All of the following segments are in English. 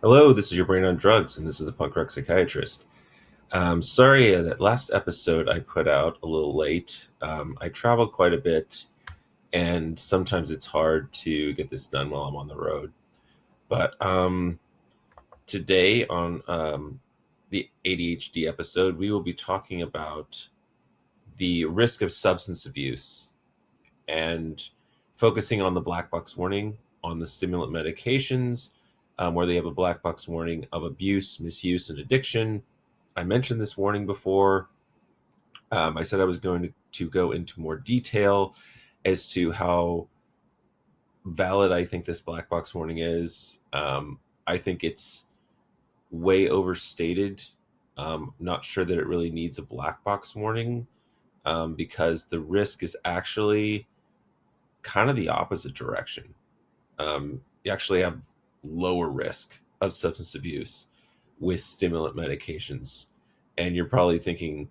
Hello, this is your brain on drugs, and this is the punk rock psychiatrist. Sorry that last episode I put out a little late. I travel quite a bit, and sometimes it's hard to get this done while I'm on the road. But today on the ADHD episode, we will be talking about the risk of substance abuse and focusing on the black box warning on the stimulant medications, where they have a black box warning of abuse, misuse, and addiction. I mentioned this warning before. I said I was going to go into more detail as to how valid I think this black box warning is. I think it's way overstated. Not sure that it really needs a black box warning, because the risk is actually kind of the opposite direction. You actually have lower risk of substance abuse with stimulant medications. And you're probably thinking,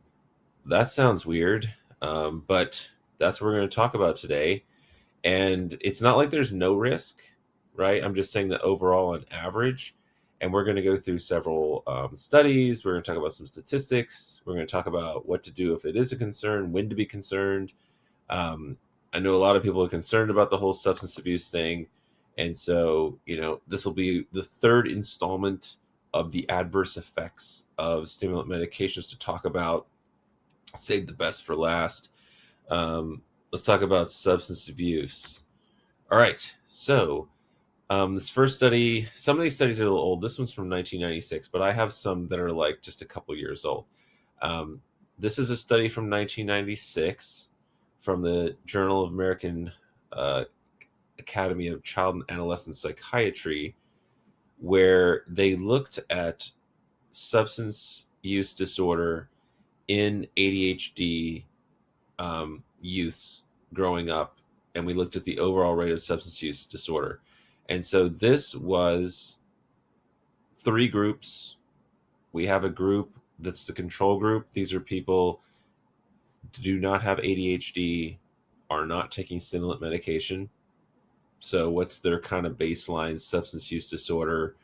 that sounds weird, but that's what we're going to talk about today. And it's not like there's no risk, right? I'm just saying that overall, on average, and we're going to go through several studies. We're going to talk about some statistics. We're going to talk about what to do if it is a concern, when to be concerned. Um, I know a lot of people are concerned about the whole substance abuse thing. And so, this will be the third installment of the adverse effects of stimulant medications to talk about. Save the best for last. Let's talk about substance abuse. All right. So, this first study, some of these studies are a little old. This one's from 1996, but I have some that are like just a couple years old. Um, this is a study from 1996 from the Journal of American Academy of Child and Adolescent Psychiatry, where they looked at substance use disorder in ADHD youths growing up, and we looked at the overall rate of substance use disorder. And so this was three groups. We have a group that's the control group. These are people who do not have ADHD, are not taking stimulant medication. So what's their kind of baseline substance use disorder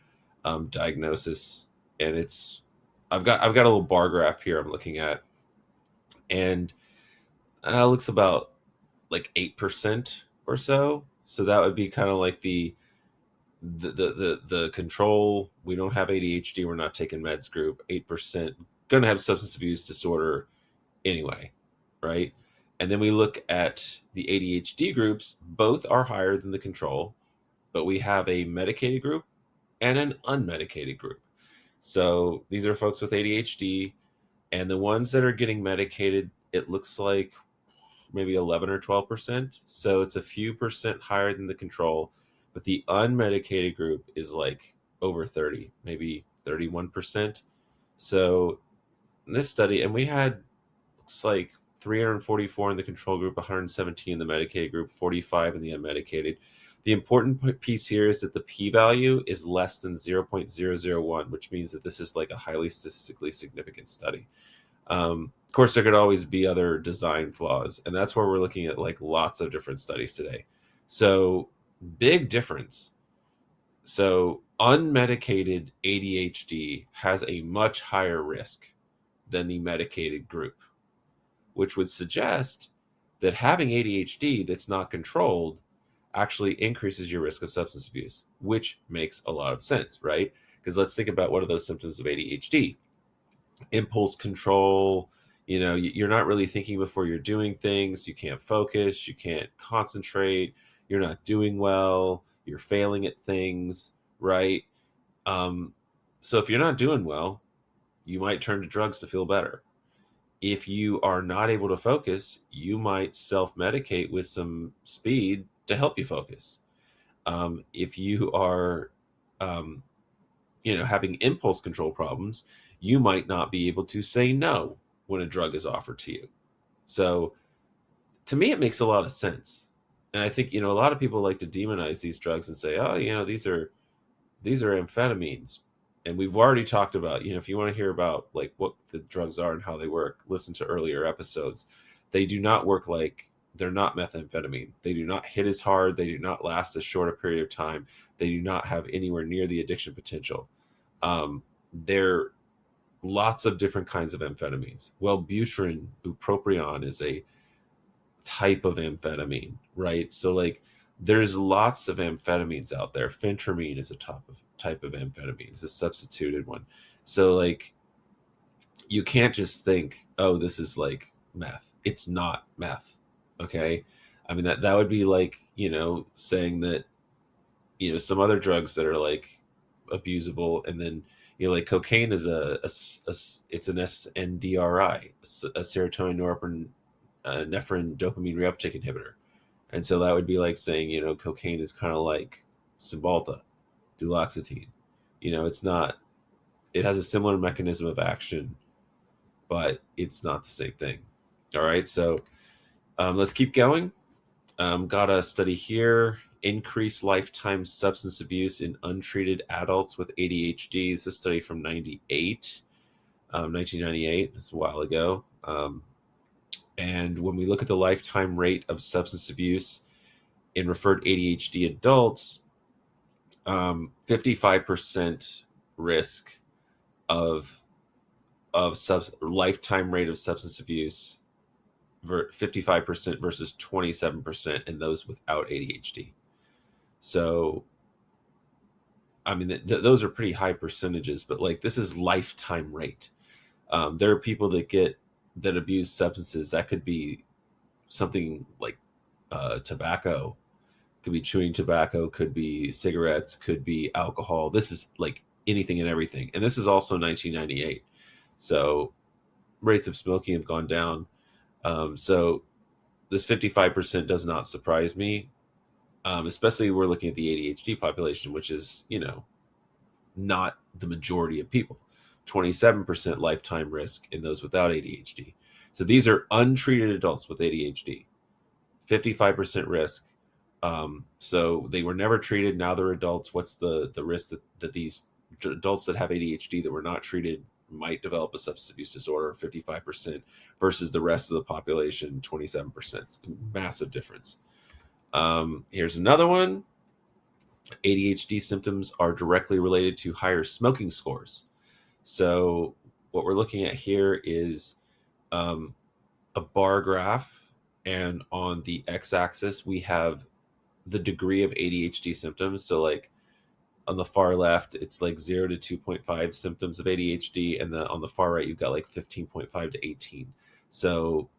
diagnosis? And I've got a little bar graph here I'm looking at, and it looks about like 8% or so. So that would be kind of like the control. We don't have ADHD, we're not taking meds group. 8% going to have substance abuse disorder anyway, right? And then we look at the ADHD groups. Both are higher than the control, but we have a medicated group and an unmedicated group. So these are folks with ADHD, and the ones that are getting medicated, it looks like maybe 11 or 12%. So it's a few percent higher than the control, but the unmedicated group is like over 30, maybe 31%. So in this study, and we had, it's like 344 in the control group, 117 in the medicated group, 45 in the unmedicated. The important piece here is that the p-value is less than 0.001, which means that this is like a highly statistically significant study. Of course, there could always be other design flaws, and that's where we're looking at like lots of different studies today. So big difference. So unmedicated ADHD has a much higher risk than the medicated group, which would suggest that having ADHD that's not controlled actually increases your risk of substance abuse, which makes a lot of sense, right? Because let's think about what are those symptoms of ADHD: impulse control. You're not really thinking before you're doing things. You can't focus, you can't concentrate, you're not doing well, you're failing at things, right? So if you're not doing well, you might turn to drugs to feel better. If you are not able to focus, you might self-medicate with some speed to help you focus. If you are um, having impulse control problems, you might not be able to say no when a drug is offered to you. So to me, it makes a lot of sense. And I think, a lot of people like to demonize these drugs and say, oh, these are amphetamines. And we've already talked about, if you want to hear about like what the drugs are and how they work, listen to earlier episodes. They do not work like they're not methamphetamine. They do not hit as hard. They do not last as short a period of time. They do not have anywhere near the addiction potential. They're lots of different kinds of amphetamines. Wellbutrin, bupropion is a type of amphetamine, right? So like there's lots of amphetamines out there. Phentermine is a type of amphetamine. It's a substituted one. So like you can't just think, oh, this is like meth. It's not meth. Okay. I mean that would be like, saying that, some other drugs that are like abusable, and then like cocaine is it's an SNDRI, a serotonin norepinephrine nephrin dopamine reuptake inhibitor. And so that would be like saying, cocaine is kind of like Cymbalta, duloxetine. It's not, it has a similar mechanism of action, but it's not the same thing. All right. So let's keep going. Got a study here: increased lifetime substance abuse in untreated adults with ADHD. This is a study from 1998. This is a while ago. And when we look at the lifetime rate of substance abuse in referred ADHD adults, 55% risk of lifetime rate of substance abuse, 55% versus 27% in those without ADHD. So, I mean, those are pretty high percentages, but like this is lifetime rate. There are people that abuse substances. That could be something like tobacco, could be chewing tobacco, could be cigarettes, could be alcohol. This is like anything and everything. And this is also 1998. So rates of smoking have gone down. So this 55% does not surprise me, especially we're looking at the ADHD population, which is, not the majority of people. 27% lifetime risk in those without ADHD. So these are untreated adults with ADHD. 55% risk. So they were never treated. Now they're adults. What's the risk that these adults that have ADHD that were not treated might develop a substance abuse disorder? 55% versus the rest of the population, 27%. Massive difference. Here's another one. ADHD symptoms are directly related to higher smoking scores. So what we're looking at here is a bar graph, and on the x-axis we have the degree of ADHD symptoms. So like on the far left, it's like 0 to 2.5 symptoms of ADHD, and on the far right, you've got like 15.5 to 18. So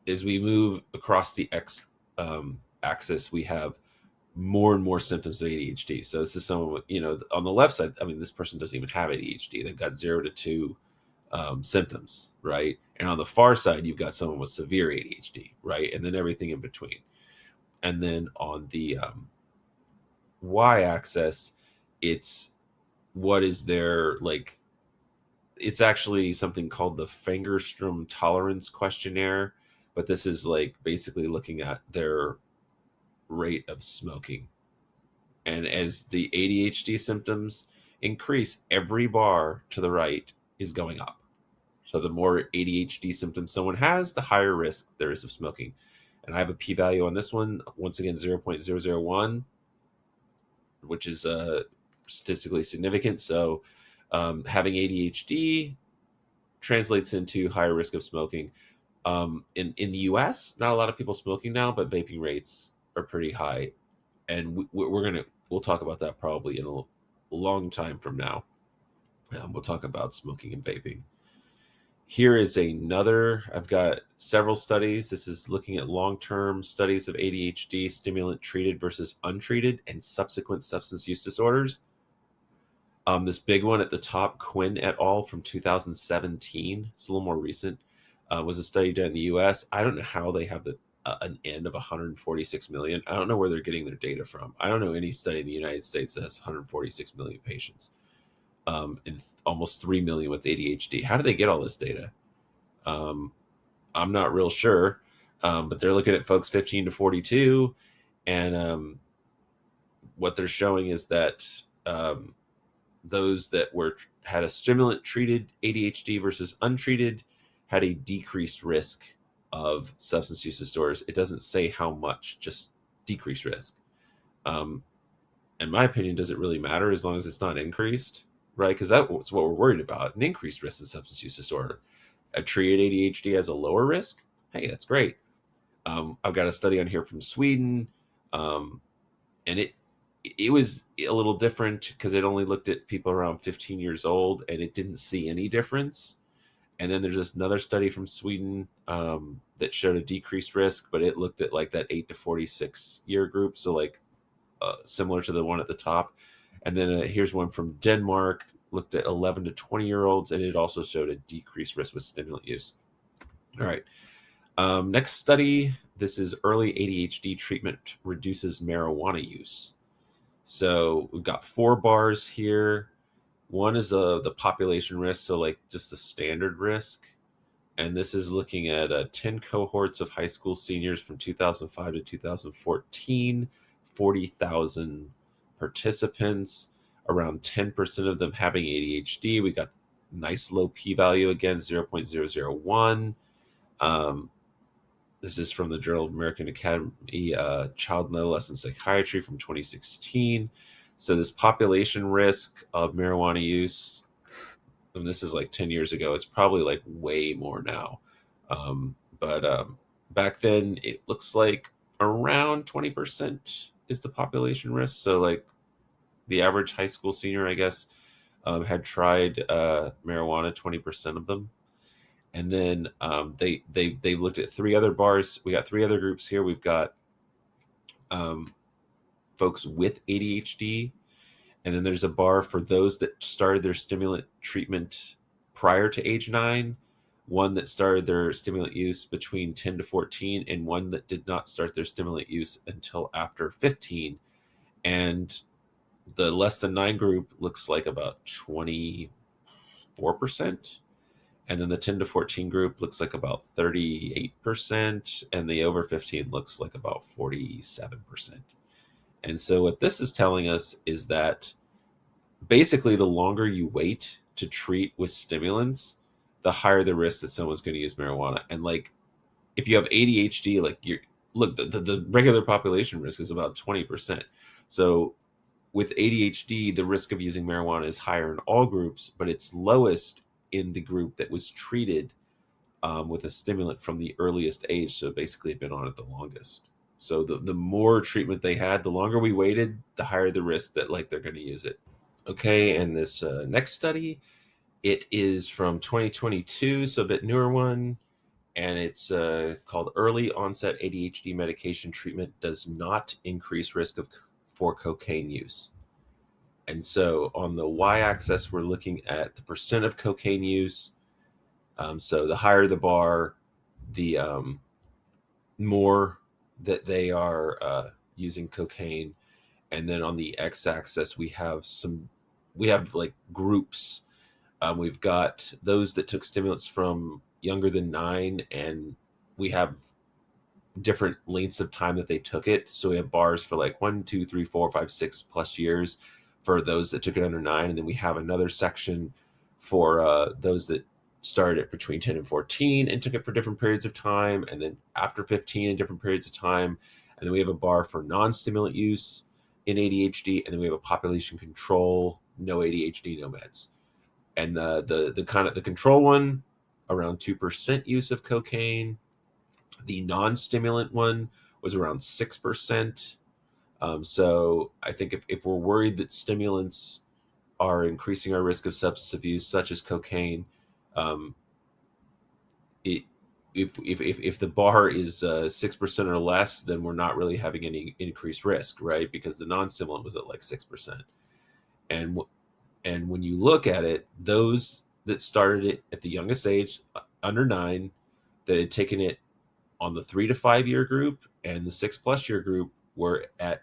as we move across the x axis, we have more and more symptoms of ADHD. So this is someone with, on the left side, I mean, this person doesn't even have ADHD. They've got 0 to 2 symptoms, right? And on the far side, you've got someone with severe ADHD, right? And then everything in between. And then on the y-axis, it's what is their, like, it's actually something called the Fangerstrom Tolerance Questionnaire, but this is like basically looking at their rate of smoking. And as the ADHD symptoms increase, every bar to the right is going up. So the more ADHD symptoms someone has, the higher risk there is of smoking. And I have a p-value on this one, once again, 0.001, which is statistically significant. So having ADHD translates into higher risk of smoking. In the US, not a lot of people smoking now, but vaping rates are pretty high. And we'll talk about that probably in a long time from now. We'll talk about smoking and vaping. Here is another, I've got several studies. This is looking at long-term studies of ADHD, stimulant treated versus untreated, and subsequent substance use disorders. This big one at the top, Quinn et al. From 2017, it's a little more recent, was a study done in the US. I don't know how they have an N of 146 million. I don't know where they're getting their data from. I don't know any study in the United States that has 146 million patients. And almost 3 million with ADHD. How do they get all this data? I'm not real sure, but they're looking at folks 15 to 42, and what they're showing is that those that had a stimulant treated ADHD versus untreated had a decreased risk of substance use disorders. It doesn't say how much, just decreased risk. Um, in my opinion, does it really matter as long as it's not increased, right? Because that's what we're worried about, an increased risk of substance use disorder. A treated ADHD has a lower risk. Hey, that's great. I've got a study on here from Sweden, um, and it was a little different because it only looked at people around 15 years old, and it didn't see any difference. And then there's this another study from Sweden that showed a decreased risk, but it looked at like that 8 to 46 year group, so like similar to the one at the top. And then here's one from Denmark, looked at 11 to 20-year-olds, and it also showed a decreased risk with stimulant use. All right. Next study. This is early ADHD treatment reduces marijuana use. So we've got 4 bars here. One is the population risk, so like just the standard risk. And this is looking at 10 cohorts of high school seniors from 2005 to 2014, 40,000 participants, around 10% of them having ADHD. We got nice low p-value again, 0.001. This is from the Journal of American Academy Child and Adolescent Psychiatry from 2016. So this population risk of marijuana use, and this is like 10 years ago, it's probably like way more now. But back then, it looks like around 20% is the population risk. So like the average high school senior, I guess, had tried marijuana, 20% of them. And then they looked at 3 other bars. We got 3 other groups here. We've got folks with ADHD, and then there's a bar for those that started their stimulant treatment prior to age 9, one that started their stimulant use between 10 to 14, and one that did not start their stimulant use until after 15. And the less than 9 group looks like about 24%. And then the 10 to 14 group looks like about 38%. And the over 15 looks like about 47%. And so what this is telling us is that basically the longer you wait to treat with stimulants, the higher the risk that someone's going to use marijuana. And like, if you have ADHD, like the regular population risk is about 20%. So with ADHD, the risk of using marijuana is higher in all groups, but it's lowest in the group that was treated with a stimulant from the earliest age. So basically been on it the longest. So the more treatment they had, the longer we waited, the higher the risk that like they're going to use it. Okay, and this next study, it is from 2022, so a bit newer one, and it's called Early Onset ADHD Medication Treatment Does Not Increase Risk for Cocaine Use. And so on the y-axis, we're looking at the percent of cocaine use. So the higher the bar, the more that they are using cocaine. And then on the x-axis, we have like groups. We've got those that took stimulants from younger than 9, and we have different lengths of time that they took it. So we have bars for like 1, 2, 3, 4, 5, 6+ years for those that took it under 9. And then we have another section for those that started it between 10 and 14 and took it for different periods of time. And then after 15 in different periods of time. And then we have a bar for non-stimulant use in ADHD. And then we have a population control, no ADHD, no meds. And the kind of the control one, around 2% use of cocaine. The non-stimulant one was around 6%. So I think if we're worried that stimulants are increasing our risk of substance abuse, such as cocaine, if the bar is 6% or less, then we're not really having any increased risk, right? Because the non-stimulant was at like 6%. And when you look at it, those that started it at the youngest age, under 9, that had taken it on the 3 to 5 year group and the 6+ year group were at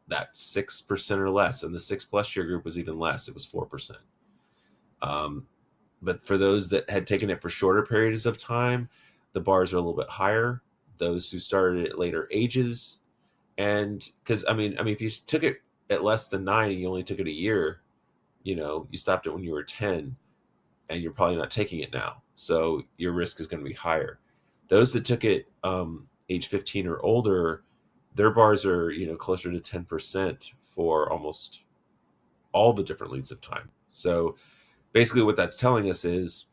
that 6% or less. And the 6+ year group was even less. It was 4%. But for those that had taken it for shorter periods of time, the bars are a little bit higher. Those who started at later ages. And because, I mean, if you took it at less than 9 and you only took it a year, you stopped it when you were 10, and you're probably not taking it now. So your risk is going to be higher. Those that took it age 15 or older, their bars are, closer to 10% for almost all the different lengths of time. So basically what that's telling us is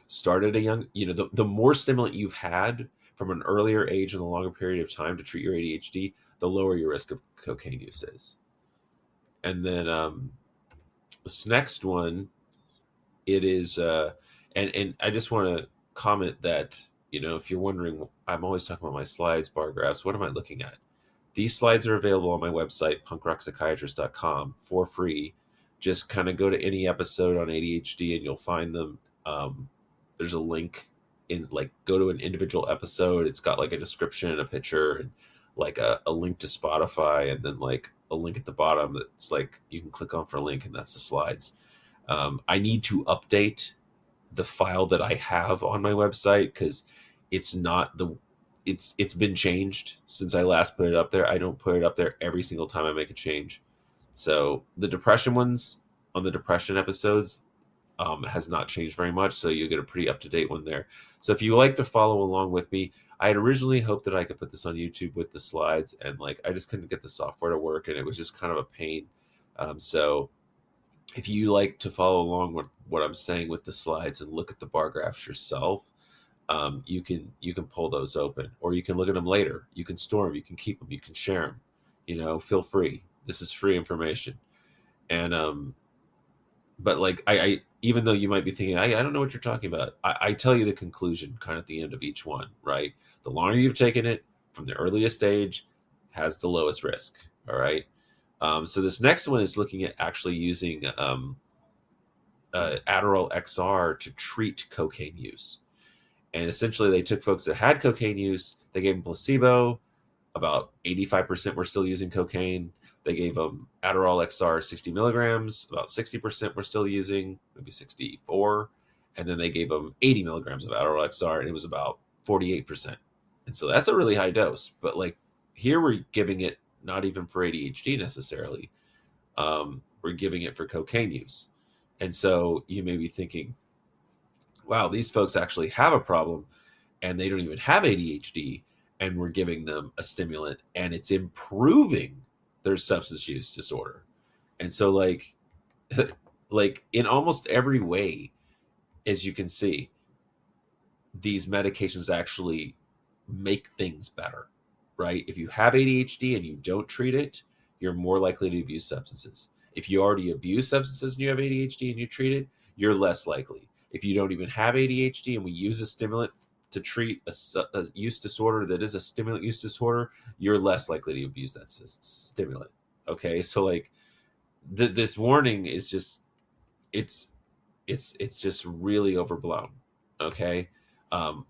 start at a young, the more stimulant you've had from an earlier age and a longer period of time to treat your ADHD, the lower your risk of cocaine use is. And then this next one, it is, and I just want to comment that, if you're wondering, I'm always talking about my slides, bar graphs. What am I looking at? These slides are available on my website, punkrockpsychiatrist.com, for free. Just kind of go to any episode on ADHD and you'll find them. There's a link in, like, go to an individual episode. It's got like a description and a picture and like a link to Spotify, and then like a link at the bottom that's like you can click on for a link, and that's the slides. I need to update the file that I have on my website because it's not the it's been changed since I last put it up there. I don't put it up there every single time I make a change. So the depression ones on the depression episodes has not changed very much. So you get a pretty up to date one there. So if you like to follow along with me, I had originally hoped that I could put this on YouTube with the slides, and like I just couldn't get the software to work, and it was just kind of a pain. So if you like to follow along with what I'm saying with the slides and look at the bar graphs yourself, you can pull those open, or you can look at them later. You can store them, you can keep them, you can share them. Feel free. This is free information. And but like I even though you might be thinking I don't know what you're talking about, I tell you the conclusion kind of at the end of each one, right? The longer you've taken it from the earliest age has the lowest risk. All right. So this next one is looking at actually using Adderall XR to treat cocaine use. And essentially, they took folks that had cocaine use, they gave them placebo. About 85% were still using cocaine. They gave them Adderall XR 60 milligrams. About 60% were still using, maybe 64. And then they gave them 80 milligrams of Adderall XR, and it was about 48%. And so that's a really high dose. But like here, we're giving it not even for ADHD necessarily. We're giving it for cocaine use. And so you may be thinking, wow, these folks actually have a problem and they don't even have ADHD, and we're giving them a stimulant and it's improving their substance use disorder. And so like like in almost every way, as you can see, these medications actually make things better, right? If you have ADHD and you don't treat it, you're more likely to abuse substances. If you already abuse substances and you have ADHD and you treat it, you're less likely. If you don't even have ADHD and we use a stimulant to treat a use disorder that is a stimulant use disorder, you're less likely to abuse that stimulant. Okay, so like this warning is just it's just really overblown. Okay, um,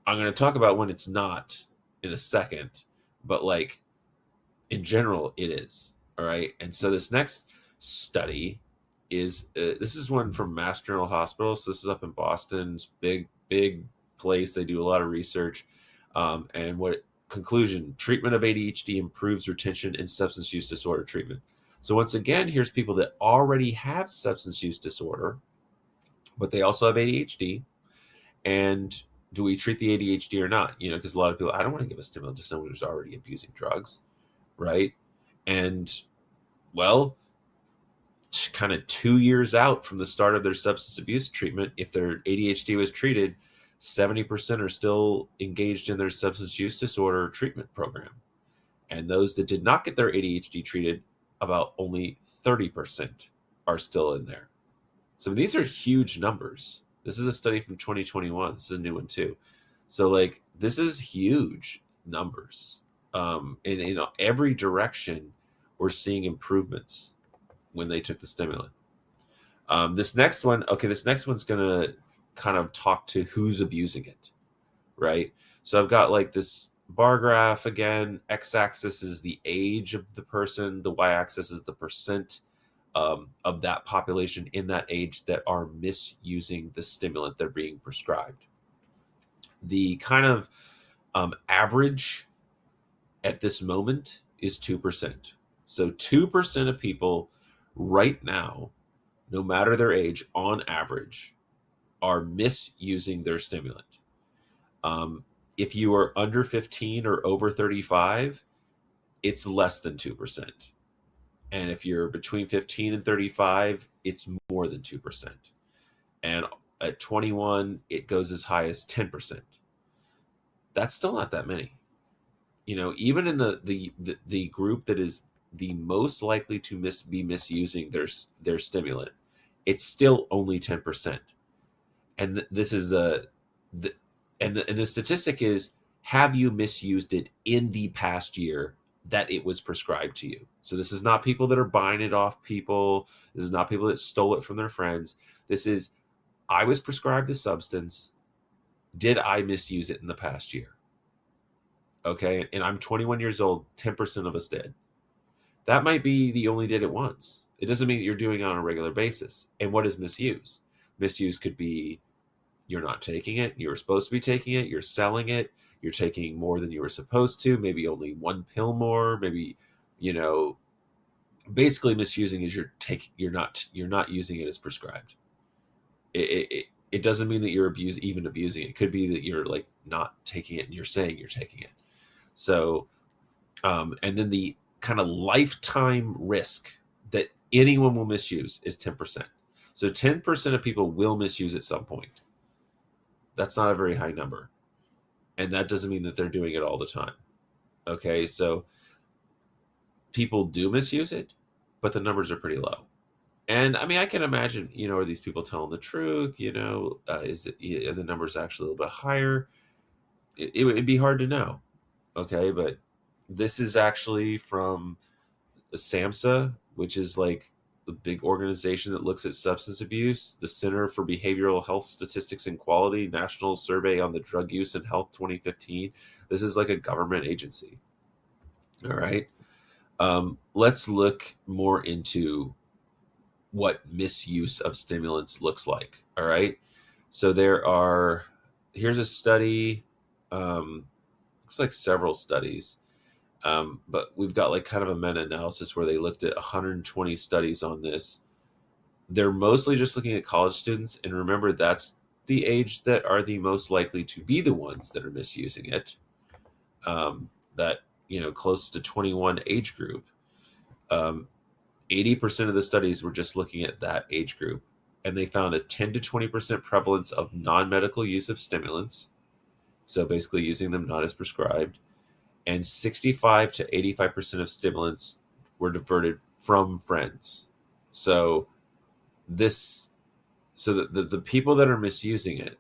I'm going to talk about when it's not in a second, but like in general, it is. All right. And so this next study is this is one from Mass General Hospital. So this is up in Boston's big place. They do a lot of research. And what conclusion? Treatment of ADHD improves retention in substance use disorder treatment. So once again, here's people that already have substance use disorder, but they also have ADHD. And do we treat the ADHD or not? Because a lot of people, I don't want to give a stimulant to someone who's already abusing drugs, right? And well, kind of 2 years out from the start of their substance abuse treatment, if their ADHD was treated, 70% are still engaged in their substance use disorder treatment program. And those that did not get their ADHD treated, about only 30% are still in there. So these are huge numbers. This is a study from 2021. This is a new one too. So like this is huge numbers. In every direction, we're seeing improvements when they took the stimulant. This next one, okay, this next one's gonna kind of talk to who's abusing it, right? So I've got like this bar graph again. X-axis is the age of the person. The Y-axis is the percent of that population in that age that are misusing the stimulant they're being prescribed. The kind of average at this moment is 2%. So 2% of people right now, no matter their age, on average, are misusing their stimulant. If you are under 15 or over 35, it's less than 2%. And if you're between 15 and 35, it's more than 2%. And at 21, it goes as high as 10%. That's still not that many. Even in the group that is the most likely to be misusing their stimulant, it's still only 10%. And this is the and the statistic is, have you misused it in the past year that it was prescribed to you? So this is not people that are buying it off people. This is not people that stole it from their friends. This is, I was prescribed the substance. Did I misuse it in the past year? Okay. And I'm 21 years old. 10% of us did. That might be the only did it once. It doesn't mean that you're doing it on a regular basis. And what is misuse? Misuse could be, you're not taking it. You were supposed to be taking it. You're selling it. You're taking more than you were supposed to. Maybe only one pill more. Maybe, you know, basically misusing is you're not using it as prescribed. It doesn't mean that you're even abusing it. It could be that you're like not taking it and you're saying you're taking it. So, and then the kind of lifetime risk that anyone will misuse is 10%. So 10% of people will misuse at some point. That's not a very high number. And that doesn't mean that they're doing it all the time. Okay, so people do misuse it, but the numbers are pretty low. And I mean, I can imagine, are these people telling the truth? Are the numbers actually a little bit higher? It'd be hard to know. Okay, but this is actually from the SAMHSA, which is like the big organization that looks at substance abuse, the Center for Behavioral Health Statistics and Quality, National Survey on the Drug Use and Health 2015. This is like a government agency. All right. Let's look more into what misuse of stimulants looks like. All right. So here's a study. Looks like several studies. But we've got like kind of a meta-analysis where they looked at 120 studies on this. They're mostly just looking at college students. And remember, that's the age that are the most likely to be the ones that are misusing it. That, close to 21 age group. 80% of the studies were just looking at that age group. And they found a 10 to 20% prevalence of non-medical use of stimulants. So basically using them not as prescribed. And 65 to 85% of stimulants were diverted from friends. So the people that are misusing it,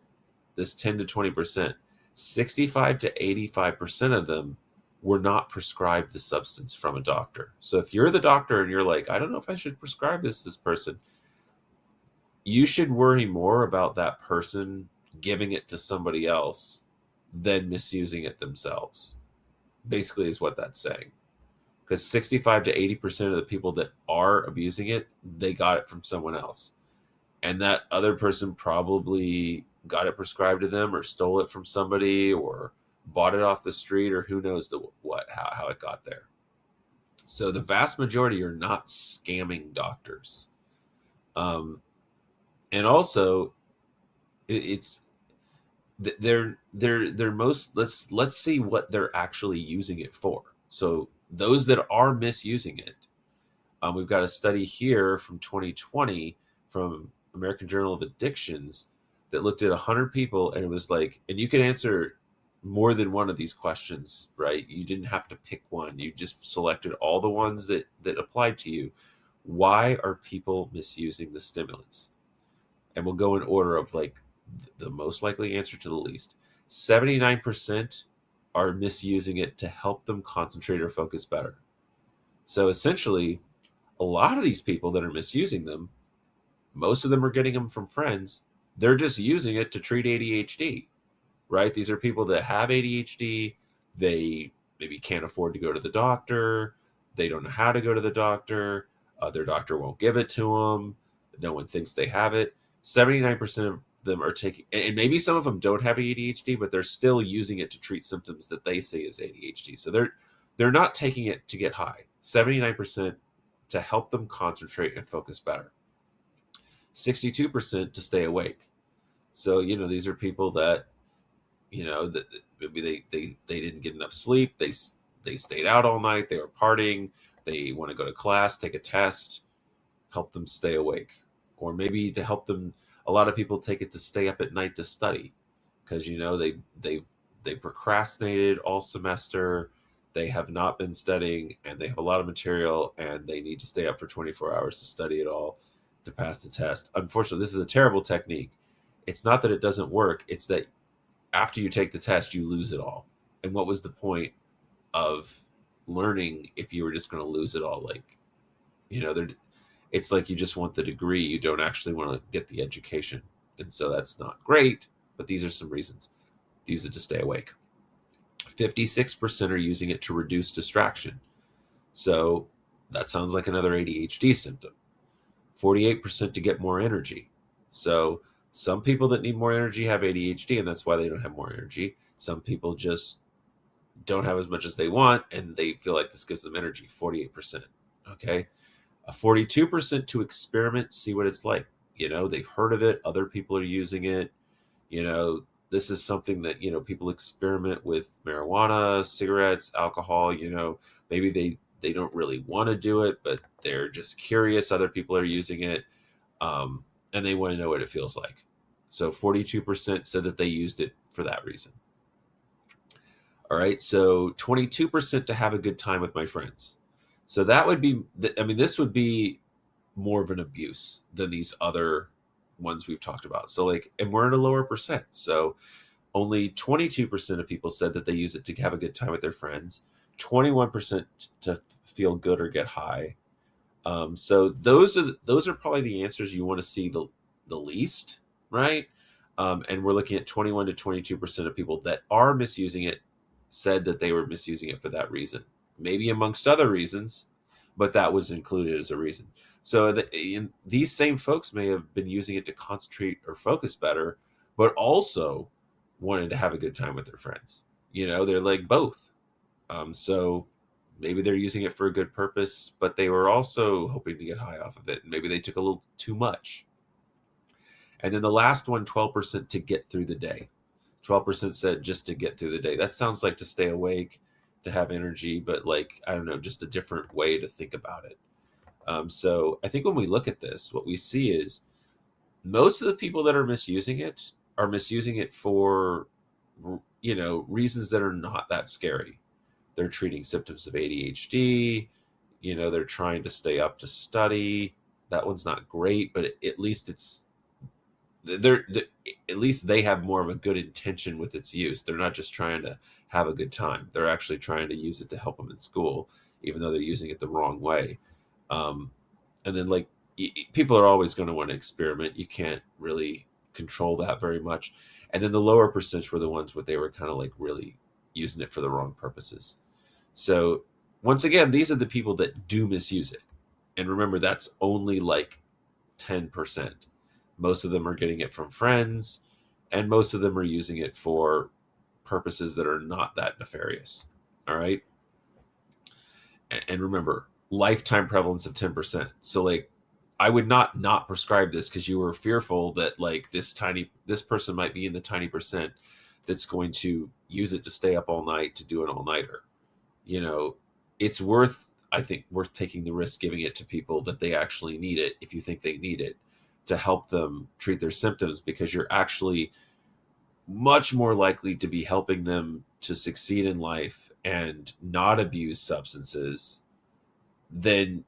this 10 to 20%, 65 to 85% of them were not prescribed the substance from a doctor. So if you're the doctor and you're like, I don't know if I should prescribe this person, you should worry more about that person giving it to somebody else than misusing it themselves. Basically is what that's saying. Because 65 to 80% of the people that are abusing it, they got it from someone else. And that other person probably got it prescribed to them or stole it from somebody or bought it off the street or who knows how it got there. So the vast majority are not scamming doctors. And also it's they're most, let's see what they're actually using it for. So those that are misusing it, we've got a study here from 2020 from American Journal of Addictions that looked at 100 people, and it was like, and you can answer more than one of these questions, right? You didn't have to pick one. You just selected all the ones that applied to you. Why are people misusing the stimulants? And we'll go in order of like the most likely answer to the least. 79% are misusing it to help them concentrate or focus better. So essentially, a lot of these people that are misusing them, most of them are getting them from friends. They're just using it to treat ADHD, right? These are people that have ADHD. They maybe can't afford to go to the doctor. They don't know how to go to the doctor. Their doctor won't give it to them. No one thinks they have it. 79% of them are taking, and maybe some of them don't have ADHD, but they're still using it to treat symptoms that they say is ADHD. So they're not taking it to get high. 79% to help them concentrate and focus better. 62% to stay awake. So, these are people that That maybe they didn't get enough sleep. They stayed out all night. They were partying. They want to go to class, take a test, help them stay awake. Or maybe to help them, a lot of people take it to stay up at night to study because they procrastinated all semester. They have not been studying and they have a lot of material and they need to stay up for 24 hours to study it all to pass the test. Unfortunately, this is a terrible technique. It's not that it doesn't work, it's that after you take the test, you lose it all. And what was the point of learning if you were just going to lose it all? Like, there, it's like you just want the degree, you don't actually want to get the education. And so that's not great, but these are some reasons. Use it to stay awake. 56% are using it to reduce distraction. So that sounds like another ADHD symptom. 48% to get more energy. So some people that need more energy have ADHD, and that's why they don't have more energy. Some people just don't have as much as they want, and they feel like this gives them energy. 48%. Okay. A 42% to experiment, see what it's like. They've heard of it. Other people are using it. This is something that, people experiment with marijuana, cigarettes, alcohol. Maybe they don't really want to do it, but they're just curious. Other people are using it, and they want to know what it feels like. So 42% said that they used it for that reason. All right. So 22% to have a good time with my friends. So that would be, this would be more of an abuse than these other ones we've talked about. So and we're at a lower percent. So only 22% of people said that they use it to have a good time with their friends, 21% to feel good or get high. So those are probably the answers you want to see the least, right? And we're looking at 21 to 22% of people that are misusing it said that they were misusing it for that reason, maybe amongst other reasons, but that was included as a reason. So these same folks may have been using it to concentrate or focus better, but also wanted to have a good time with their friends. They're like both. So maybe they're using it for a good purpose, but they were also hoping to get high off of it. And maybe they took a little too much. And then the last one, 12% to get through the day. 12% said just to get through the day. That sounds like to stay awake, to have energy, but I don't know, just a different way to think about it. So I think when we look at this, what we see is most of the people that are misusing it are misusing it for, reasons that are not that scary. They're treating symptoms of ADHD. They're trying to stay up to study. That one's not great, but at least at least they have more of a good intention with its use. They're not just trying to have a good time. They're actually trying to use it to help them in school, even though they're using it the wrong way. And then people are always going to want to experiment. You can't really control that very much. And then the lower percentage were the ones where they were kind of really using it for the wrong purposes. So once again, these are the people that do misuse it. And remember, that's only 10%. Most of them are getting it from friends, and most of them are using it for purposes that are not that nefarious. All right. And remember, lifetime prevalence of 10%. So I would not prescribe this because you were fearful that this person might be in the tiny percent that's going to use it to stay up all night to do an all-nighter. It's I think worth taking the risk giving it to people that they actually need it, if you think they need it, to help them treat their symptoms, because you're actually much more likely to be helping them to succeed in life and not abuse substances than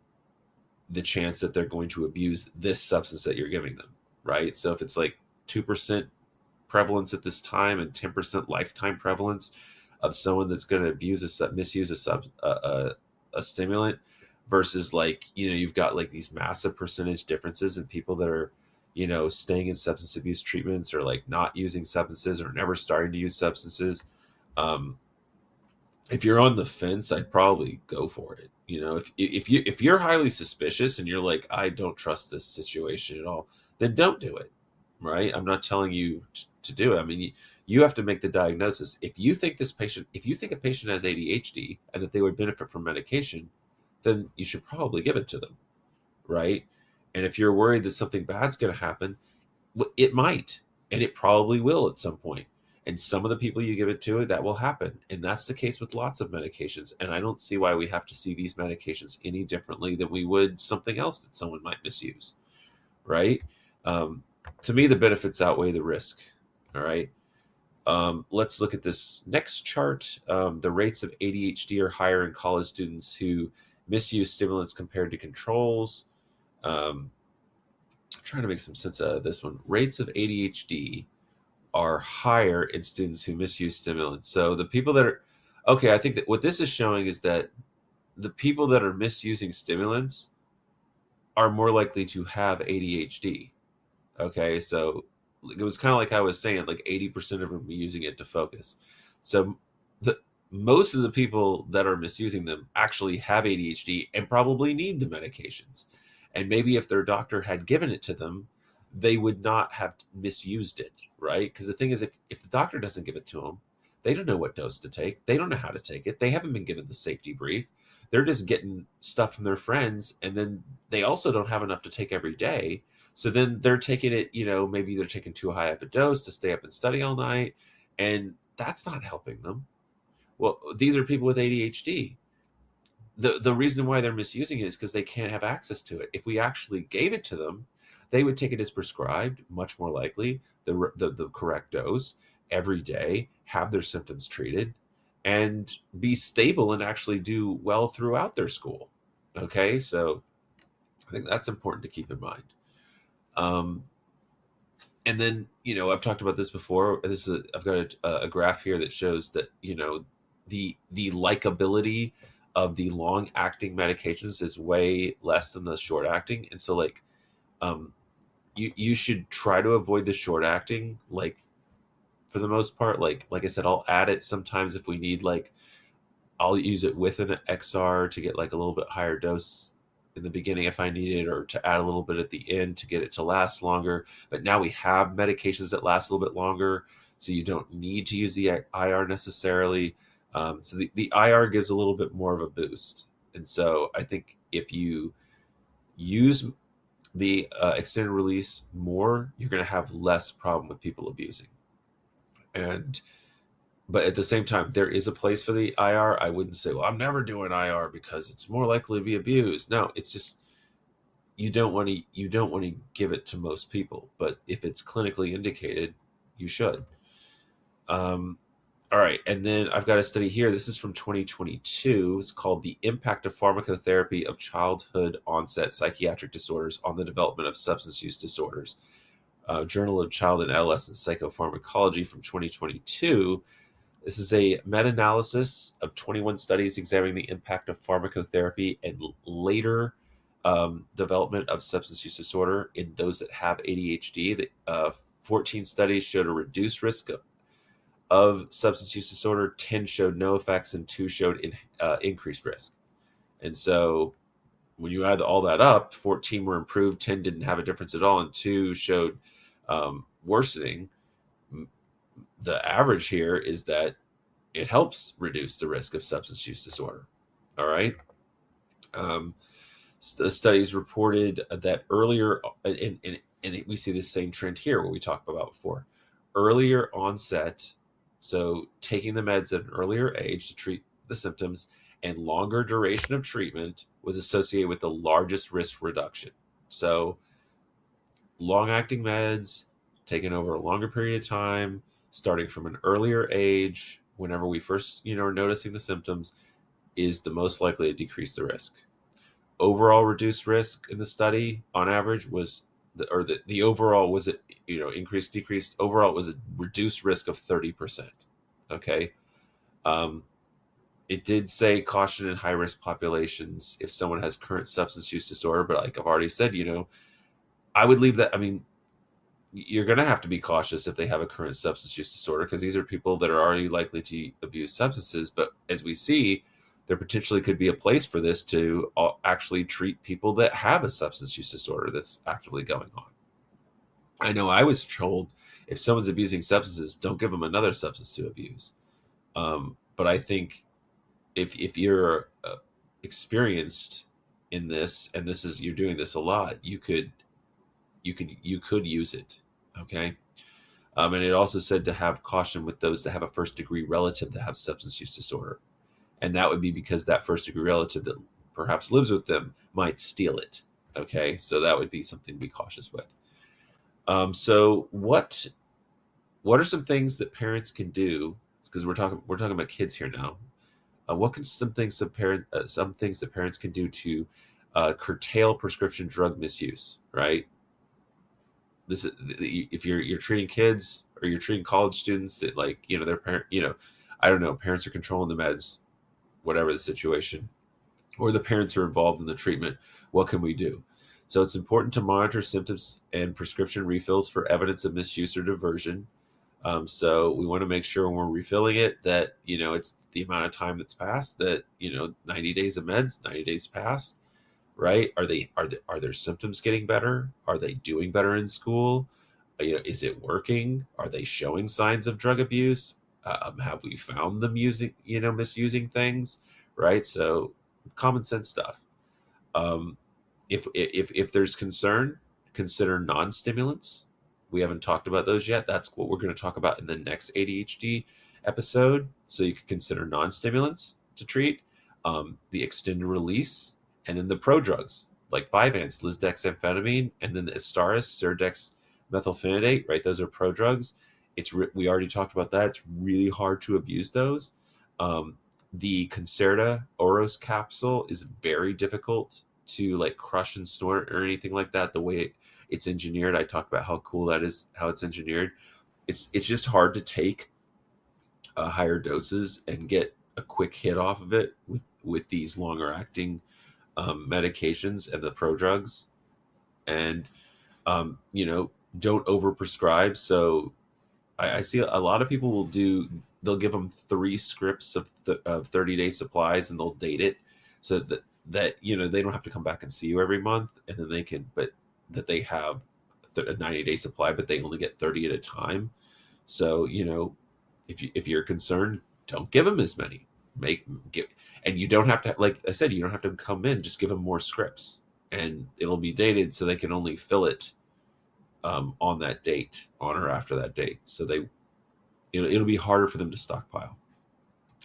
the chance that they're going to abuse this substance that you're giving them, right? So if it's 2% prevalence at this time and 10% lifetime prevalence of someone that's going to misuse a stimulant, versus you've got these massive percentage differences in people that are staying in substance abuse treatments, or not using substances, or never starting to use substances. If you're on the fence, I'd probably go for it. If you're highly suspicious and you're I don't trust this situation at all, then don't do it, right? I'm not telling you to do it. I mean, you have to make the diagnosis. If you think a patient has ADHD and that they would benefit from medication, then you should probably give it to them, right? And if you're worried that something bad's going to happen, it might, and it probably will at some point. And some of the people you give it to, that will happen. And that's the case with lots of medications. And I don't see why we have to see these medications any differently than we would something else that someone might misuse, right? Um, to me, the benefits outweigh the risk. All right. Let's look at this next chart. The rates of ADHD are higher in college students who misuse stimulants compared to controls. I'm trying to make some sense out of this one. Rates of ADHD are higher in students who misuse stimulants. So the people that are, okay, I think that what this is showing is that the people that are misusing stimulants are more likely to have ADHD. Okay, so it was kind of like I was saying, like 80% of them are using it to focus. So the most of the people that are misusing them actually have ADHD and probably need the medications. And maybe if their doctor had given it to them, they would not have misused it, right? Because the thing is, if the doctor doesn't give it to them, they don't know what dose to take. They don't know how to take it. They haven't been given the safety brief. They're just getting stuff from their friends. And then they also don't have enough to take every day, so then they're taking it, maybe they're taking too high up a dose to stay up and study all night, and that's not helping them. Well, these are people with ADHD. The reason why they're misusing it is because they can't have access to it. If we actually gave it to them, they would take it as prescribed, much more likely, the correct dose every day, have their symptoms treated, and be stable and actually do well throughout their school. Okay, so I think that's important to keep in mind. Um, and then I've talked about this before. I've got a graph here that shows that the likability of the long acting medications is way less than the short acting, and so like um you should try to avoid the short acting, like for the most part. Like I said, I'll add it sometimes if we need, like I'll use it with an XR to get like a little bit higher dose in the beginning if I need it, or to add a little bit at the end to get it to last longer. But now we have medications that last a little bit longer, so you don't need to use the IR necessarily. So the IR gives a little bit more of a boost. And so I think if you use the extended release more, you're going to have less problem with people abusing. And but at the same time, there is a place for the IR. I wouldn't say, well, I'm never doing IR because it's more likely to be abused. No, it's just you don't want to give it to most people, but if it's clinically indicated, you should. Um, all right, and then I've got a study here. This is from 2022. It's called "The Impact of Pharmacotherapy of Childhood Onset Psychiatric Disorders on the Development of Substance Use Disorders." Journal of Child and Adolescent Psychopharmacology from 2022. This is a meta-analysis of 21 studies examining the impact of pharmacotherapy and later development of substance use disorder in those that have ADHD. 14 studies showed a reduced risk of substance use disorder, 10 showed no effects, and 2 showed increased risk. And so when you add all that up, 14 were improved, 10 didn't have a difference at all, and 2 showed worsening. The average here is that it helps reduce the risk of substance use disorder. All right. Um, the studies reported that earlier, and we see the same trend here, what we talked about before. Earlier onset, so taking the meds at an earlier age to treat the symptoms, and longer duration of treatment was associated with the largest risk reduction. So long-acting meds taken over a longer period of time, starting from an earlier age, whenever we first are noticing the symptoms, is the most likely to decrease the risk. Overall reduced risk in the study on average was the overall was it increased, decreased, overall it was a reduced risk of 30%. Okay. It did say caution in high risk populations if someone has current substance use disorder, but like I've already said, I would leave that. I mean, you're going to have to be cautious if they have a current substance use disorder, because these are people that are already likely to abuse substances. But as we see, there potentially could be a place for this to actually treat people that have a substance use disorder that's actively going on. I know I was told if someone's abusing substances, don't give them another substance to abuse. But I think if you're experienced in this, and you're doing this a lot, you could use it. Okay. And it also said to have caution with those that have a first degree relative that have substance use disorder. And that would be because that first degree relative that perhaps lives with them might steal it. Okay, so that would be something to be cautious with. So what are some things that parents can do? Because we're talking about kids here now. What can some things that parents can do to curtail prescription drug misuse? Right. This is if you're treating kids or you're treating college students that, like, their parent, I don't know, parents are controlling the meds, whatever the situation, or the parents are involved in the treatment. What can we do? So it's important to monitor symptoms and prescription refills for evidence of misuse or diversion. So we want to make sure when we're refilling it that, it's the amount of time that's passed, that, 90 days of meds, 90 days passed, right? Are their symptoms getting better? Are they doing better in school? Is it working? Are they showing signs of drug abuse? Have we found them misusing things, right? So common sense stuff. Um, if there's concern, consider non-stimulants. We haven't talked about those yet. That's what we're going to talk about in the next ADHD episode. So you could consider non-stimulants to treat, the extended release, and then the prodrugs like Vyvanse, lisdexamfetamine, and then the Astaris, Sirdex methylphenidate. Right, those are prodrugs. We already talked about that. It's really hard to abuse those. Um, the Concerta Oros capsule is very difficult to like crush and snort or anything like that. The way it's engineered, I talked about how cool that is, how it's engineered. It's just hard to take higher doses and get a quick hit off of it with these longer acting medications and the prodrugs. And don't overprescribe. So I see a lot of people they'll give them 3 scripts of 30-day supplies, and they'll date it so that they don't have to come back and see you every month, and then but that they have a 90-day supply, but they only get 30 at a time. So if you're concerned, don't give them as many. And you don't have to, like I said, you don't have to come in. Just give them more scripts, and it'll be dated so they can only fill it on that date, on or after that date. So it'll be harder for them to stockpile,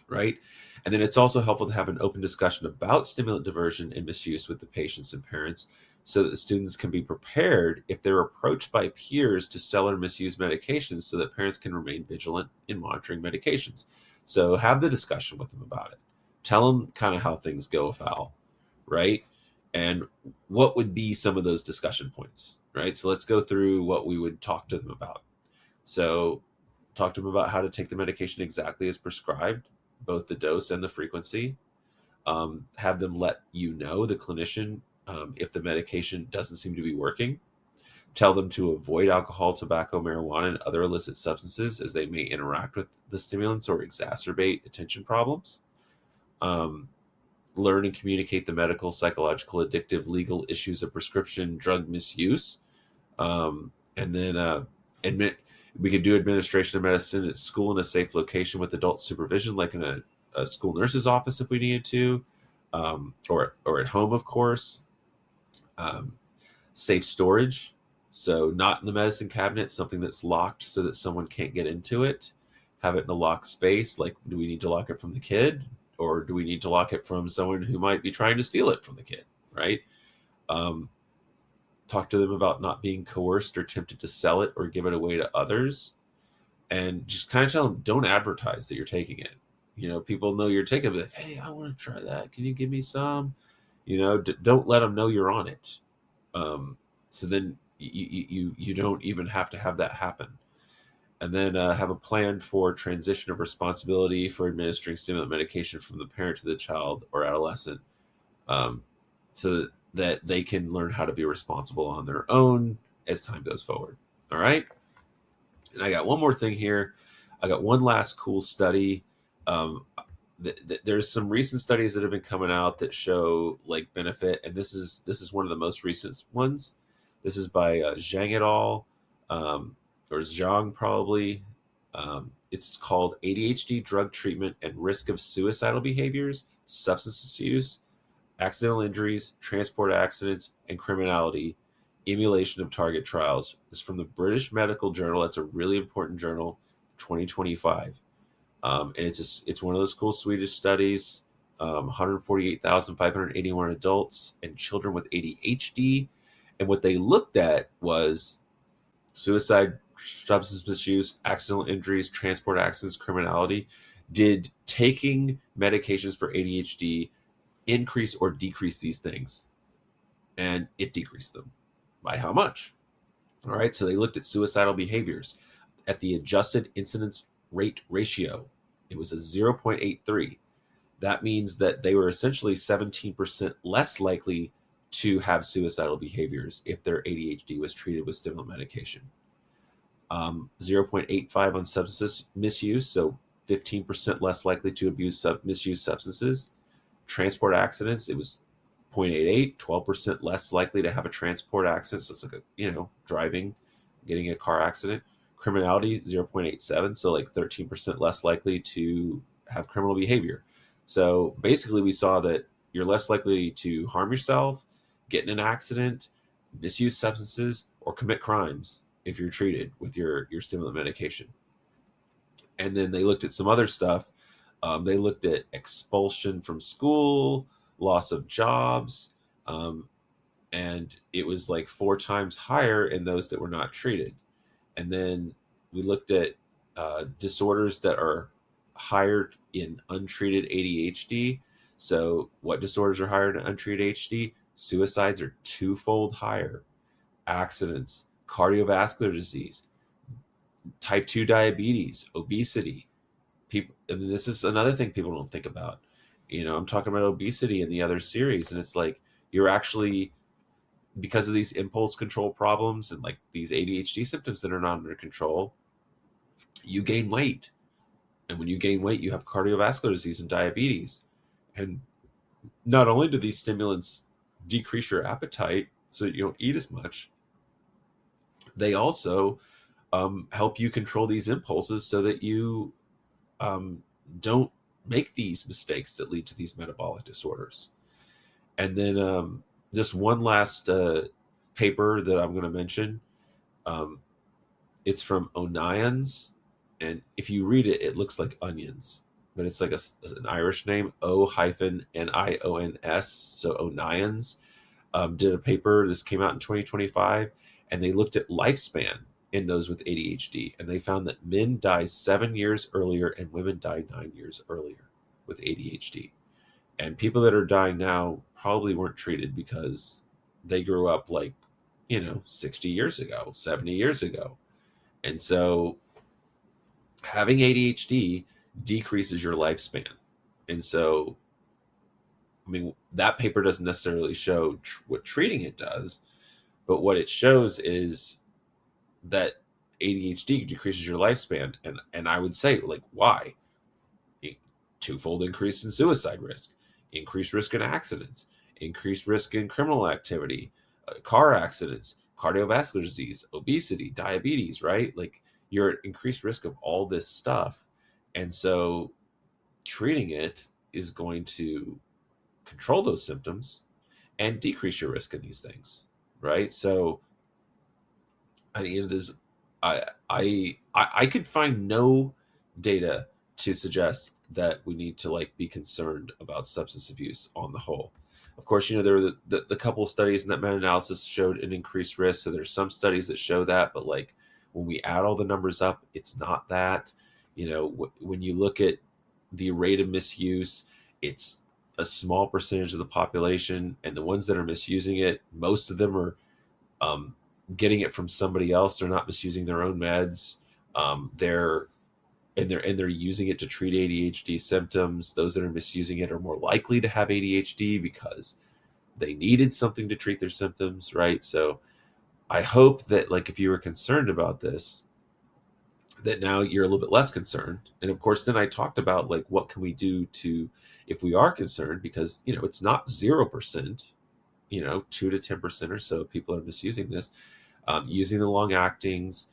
right? And then it's also helpful to have an open discussion about stimulant diversion and misuse with the patients and parents, so that the students can be prepared if they're approached by peers to sell or misuse medications, so that parents can remain vigilant in monitoring medications. So have the discussion with them about it. Tell them kind of how things go afoul, right? And what would be some of those discussion points, right? So let's go through what we would talk to them about. So talk to them about how to take the medication exactly as prescribed, both the dose and the frequency. Have them let the clinician, if the medication doesn't seem to be working. Tell them to avoid alcohol, tobacco, marijuana, and other illicit substances, as they may interact with the stimulants or exacerbate attention problems. Learn and communicate the medical, psychological, addictive, legal issues of prescription drug misuse. And then we could do administration of medicine at school in a safe location with adult supervision, like in a school nurse's office if we needed to, or at home, of course. Safe storage, so not in the medicine cabinet, something that's locked so that someone can't get into it. Have it in a locked space. Like, do we need to lock it from the kid, or do we need to lock it from someone who might be trying to steal it from the kid, right? Talk to them about not being coerced or tempted to sell it or give it away to others, and just kind of tell them, don't advertise that you're taking it. People know you're taking it, like, hey, I want to try that, can you give me some? Don't let them know you're on it. So then you don't even have to have that happen. And then have a plan for transition of responsibility for administering stimulant medication from the parent to the child or adolescent, so that they can learn how to be responsible on their own as time goes forward. All right. And I got one more thing here. I got one last cool study. There's some recent studies that have been coming out that show like benefit, and this is one of the most recent ones. This is by Zhang et al. Or Zhang probably. It's called ADHD Drug Treatment and Risk of Suicidal Behaviors, Substance Use, Accidental Injuries, Transport Accidents, and Criminality emulation of target trials. This is from the British Medical Journal. That's a really important journal, 2025. And it's one of those cool Swedish studies. 148,581 adults and children with ADHD. And what they looked at was suicide, substance misuse, accidental injuries, transport accidents, criminality. Did taking medications for ADHD increase or decrease these things? And it decreased them. By how much? All right, so they looked at suicidal behaviors at the adjusted incidence rate ratio. It was a 0.83. That means that they were essentially 17% less likely to have suicidal behaviors if their ADHD was treated with stimulant medication. 0.85 on substance misuse, so 15% less likely to misuse substances. Transport accidents, it was 0.88, 12% less likely to have a transport accident. So it's like driving, getting a car accident. Criminality, 0.87, so like 13% less likely to have criminal behavior. So basically, we saw that you're less likely to harm yourself, get in an accident, misuse substances, or commit crimes if you're treated with your stimulant medication. And then they looked at some other stuff. They looked at expulsion from school, loss of jobs, and it was like 4 times higher in those that were not treated. And then we looked at disorders that are higher in untreated ADHD. So, what disorders are higher in untreated ADHD? Suicides are twofold higher. Accidents, cardiovascular disease, type 2 diabetes, obesity. People, I mean, this is another thing people don't think about. I'm talking about obesity in the other series, and it's like you're actually, because of these impulse control problems and like these ADHD symptoms that are not under control, you gain weight. And when you gain weight, you have cardiovascular disease and diabetes. And not only do these stimulants decrease your appetite so that you don't eat as much, they also help you control these impulses so that you don't make these mistakes that lead to these metabolic disorders. And then just one last paper that I'm going to mention. It's from Onions, and if you read it, it looks like onions, but it's like an Irish name, O-Nions. So Onions did a paper. This came out in 2025, and they looked at lifespan in those with ADHD, and they found that men die 7 years earlier and women die 9 years earlier with ADHD. And people that are dying now probably weren't treated because they grew up like 60 years ago, 70 years ago. And so having ADHD decreases your lifespan. And so, I mean, that paper doesn't necessarily show what treating it does, but what it shows is that ADHD decreases your lifespan. And I would say, like, why? Twofold increase in suicide risk, increased risk in accidents, increased risk in criminal activity, car accidents, cardiovascular disease, obesity, diabetes, right? Like, you're at increased risk of all this stuff. And so treating it is going to control those symptoms and decrease your risk in these things, right? So I mean, there's I could find no data to suggest that we need to like be concerned about substance abuse on the whole. Of course, there were the couple of studies in that meta-analysis showed an increased risk. So there's some studies that show that, but like when we add all the numbers up, it's not that. When you look at the rate of misuse, it's a small percentage of the population, and the ones that are misusing it, most of them are getting it from somebody else. They're not misusing their own meds. They're using it to treat ADHD symptoms. Those that are misusing it are more likely to have ADHD because they needed something to treat their symptoms, right? So I hope that, like, if you were concerned about this, that now you're a little bit less concerned. And of course, then I talked about like what can we do to, if we are concerned, because it's not 0%, 2 to 10% or so people are misusing this. Using the long actings,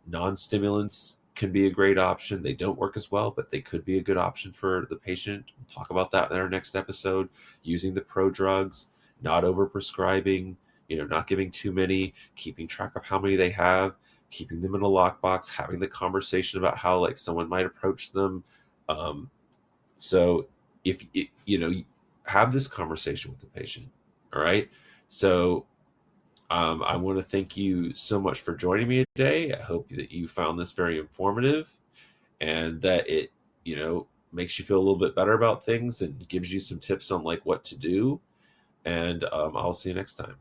non-stimulants can be a great option. They don't work as well, but they could be a good option for the patient. We'll talk about that in our next episode. Using the pro drugs, not over prescribing, not giving too many, keeping track of how many they have, keeping them in a lockbox, having the conversation about how like someone might approach them. So if have this conversation with the patient, all right. So I want to thank you so much for joining me today. I hope that you found this very informative and that it makes you feel a little bit better about things and gives you some tips on like what to do. And I'll see you next time.